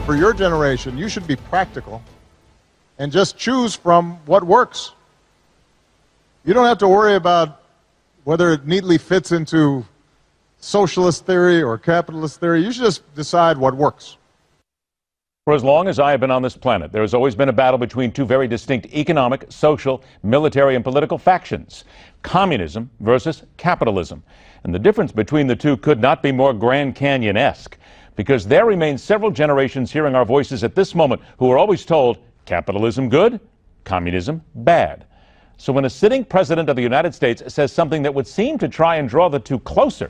For your generation, you should be practical and just choose from what works. You don't have to worry about whether it neatly fits into socialist theory or capitalist theory. You should just decide what works. For as long as I have been on this planet, there has always been a battle between two very distinct economic, social, military, and political factions. Communism versus capitalism. And the difference between the two could not be more Grand Canyon-esque, because there remain several generations hearing our voices at this moment who are always told, capitalism good, communism bad. So when a sitting president of the United States says something that would seem to try and draw the two closer,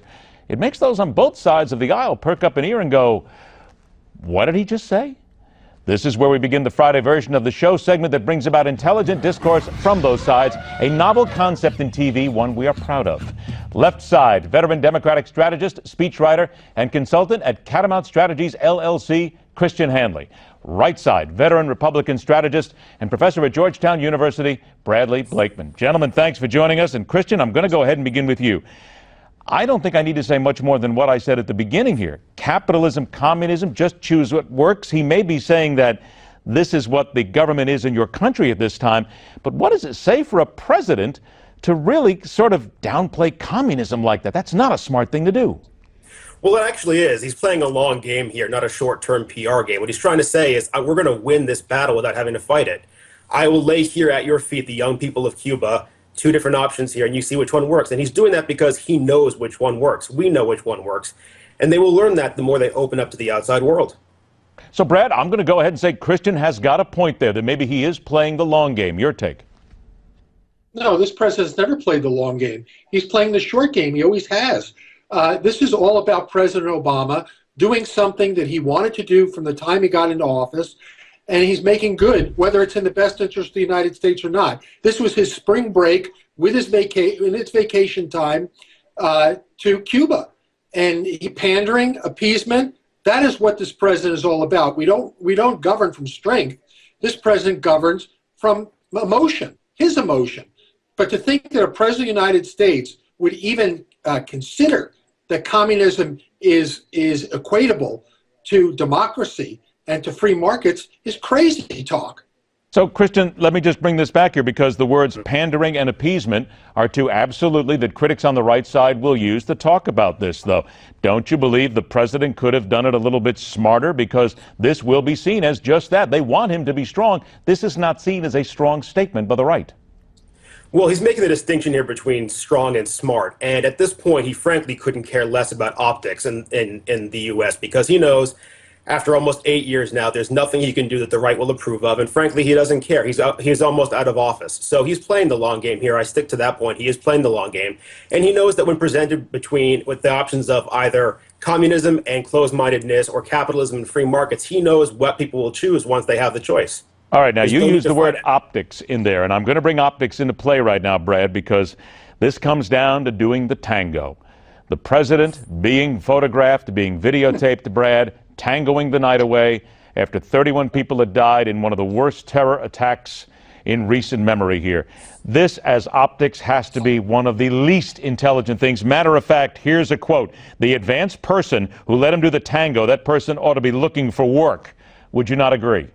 it makes those on both sides of the aisle perk up an ear and go, what did he just say? This is where we begin the Friday version of the show segment that brings about intelligent discourse from both sides, a novel concept in TV, one we are proud of. Left side, veteran Democratic strategist, speechwriter, and consultant at Catamount Strategies, LLC, Christian Hanley. Right side, veteran Republican strategist and professor at Georgetown University, Bradley Blakeman. Gentlemen, thanks for joining us. And Christian, I'm going to go ahead and begin with you. I don't think I need to say much more than what I said at the beginning here. Capitalism, communism, just choose what works. He may be saying that this is what the government is in your country at this time, but what does it say for a president to really sort of downplay communism like that? That's not a smart thing to do. Well, it actually is. He's playing a long game here, not a short-term PR game. What he's trying to say is, we're going to win this battle without having to fight it. I will lay here at your feet the young people of Cuba, two different options here, and you see which one works. And he's doing that because he knows which one works. We know which one works. And they will learn that the more they open up to the outside world. So, Brad, I'm going to go ahead and say Christian has got a point there, that maybe he is playing the long game. Your take? No, this president's never played the long game. He's playing the short game. He always has. This is all about President Obama doing something that he wanted to do from the time he got into office, and he's making good, whether it's in the best interest of the United States or not. This was his spring break with his vacation time to Cuba, and pandering, appeasement. That is what this president is all about. We don't govern from strength. This president governs from emotion, his emotion. But to think that a president of the United States would even consider that communism is equatable to democracy and to free markets is crazy talk. So, Christian, let me just bring this back here, because the words pandering and appeasement are two absolutely that critics on the right side will use to talk about this, though. Don't you believe the president could have done it a little bit smarter? Because this will be seen as just that. They want him to be strong. This is not seen as a strong statement by the right. Well, he's making the distinction here between strong and smart. And at this point, he frankly couldn't care less about optics in the U.S. because he knows after almost 8 years now, there's nothing he can do that the right will approve of. And frankly, he doesn't care. He's almost out of office. So he's playing the long game here. I stick to that point. He is playing the long game. And he knows that when presented with the options of either communism and closed-mindedness or capitalism and free markets, he knows what people will choose once they have the choice. All right, now you use the word optics in there, and I'm going to bring optics into play right now, Brad, because this comes down to doing the tango. The president being photographed, being videotaped, Brad, tangoing the night away after 31 people had died in one of the worst terror attacks in recent memory here. This, as optics, has to be one of the least intelligent things. Matter of fact, here's a quote. The advanced person who let him do the tango, that person ought to be looking for work. Would you not agree?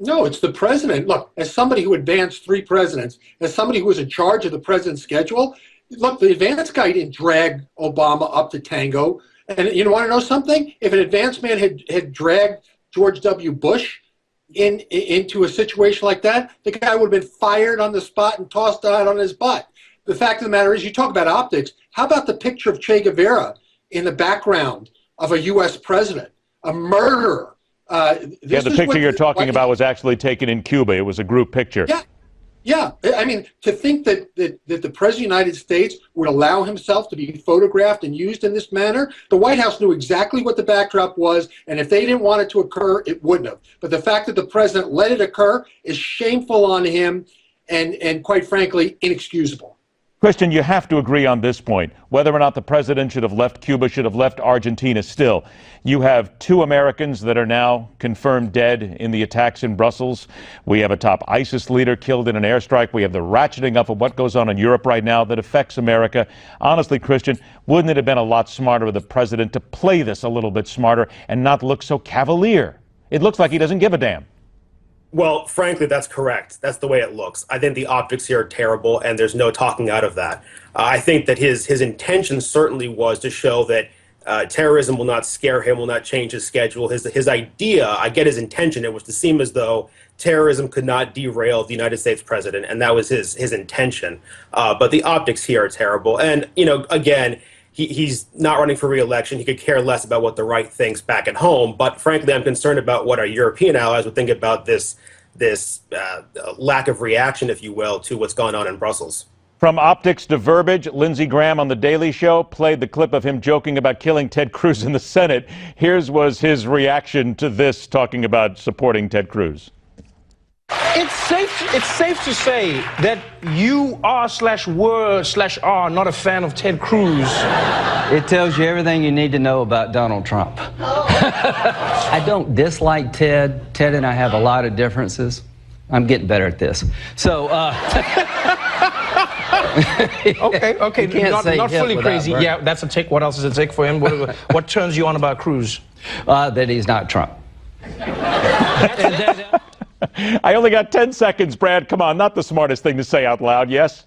No, it's the president. Look, as somebody who advanced 3 presidents, as somebody who was in charge of the president's schedule, look, the advanced guy didn't drag Obama up to tango. And you want to know something? If an advanced man had dragged George W. Bush into a situation like that, the guy would have been fired on the spot and tossed out on his butt. The fact of the matter is, you talk about optics. How about the picture of Che Guevara in the background of a U.S. president, a murderer? Yeah, the picture you're talking about was actually taken in Cuba. It was a group picture. Yeah. I mean, to think that the President of the United States would allow himself to be photographed and used in this manner, the White House knew exactly what the backdrop was, and if they didn't want it to occur, it wouldn't have. But the fact that the president let it occur is shameful on him and quite frankly, inexcusable. Christian, you have to agree on this point. Whether or not the president should have left Cuba, should have left Argentina, still, you have 2 Americans that are now confirmed dead in the attacks in Brussels. We have a top ISIS leader killed in an airstrike. We have the ratcheting up of what goes on in Europe right now that affects America. Honestly, Christian, wouldn't it have been a lot smarter of the president to play this a little bit smarter and not look so cavalier? It looks like he doesn't give a damn. Well, frankly, that's correct. That's the way it looks. I think the optics here are terrible, and there's no talking out of that. I think that his intention certainly was to show that terrorism will not scare him, will not change his schedule. His idea, I get his intention, it was to seem as though terrorism could not derail the United States president, and that was his intention. But the optics here are terrible. And, again, he's not running for re-election. He could care less about what the right thinks back at home. But frankly, I'm concerned about what our European allies would think about this lack of reaction, if you will, to what's going on in Brussels. From optics to verbiage, Lindsey Graham on The Daily Show played the clip of him joking about killing Ted Cruz in the Senate. Here's was his reaction to this, talking about supporting Ted Cruz. It's safe to say that you are/were/are not a fan of Ted Cruz. It tells you everything you need to know about Donald Trump. I don't dislike Ted. Ted and I have a lot of differences. I'm getting better at this. So, okay, not fully crazy. Yeah, that's a tick. What else is a tick for him? What turns you on about Cruz? That he's not Trump. I only got 10 seconds, Brad. Come on, not the smartest thing to say out loud, yes?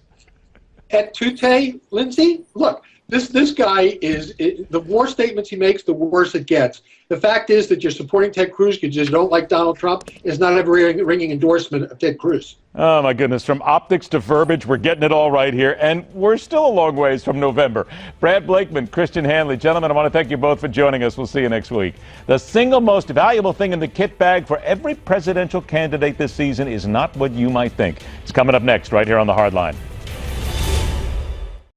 Et tute, Lindsey? Look, this guy the more statements he makes, the worse it gets. The fact is that you're supporting Ted Cruz because you don't like Donald Trump is not a ringing endorsement of Ted Cruz. Oh, my goodness. From optics to verbiage, we're getting it all right here. And we're still a long ways from November. Brad Blakeman, Christian Hanley. Gentlemen, I want to thank you both for joining us. We'll see you next week. The single most valuable thing in the kit bag for every presidential candidate this season is not what you might think. It's coming up next right here on The Hard Line.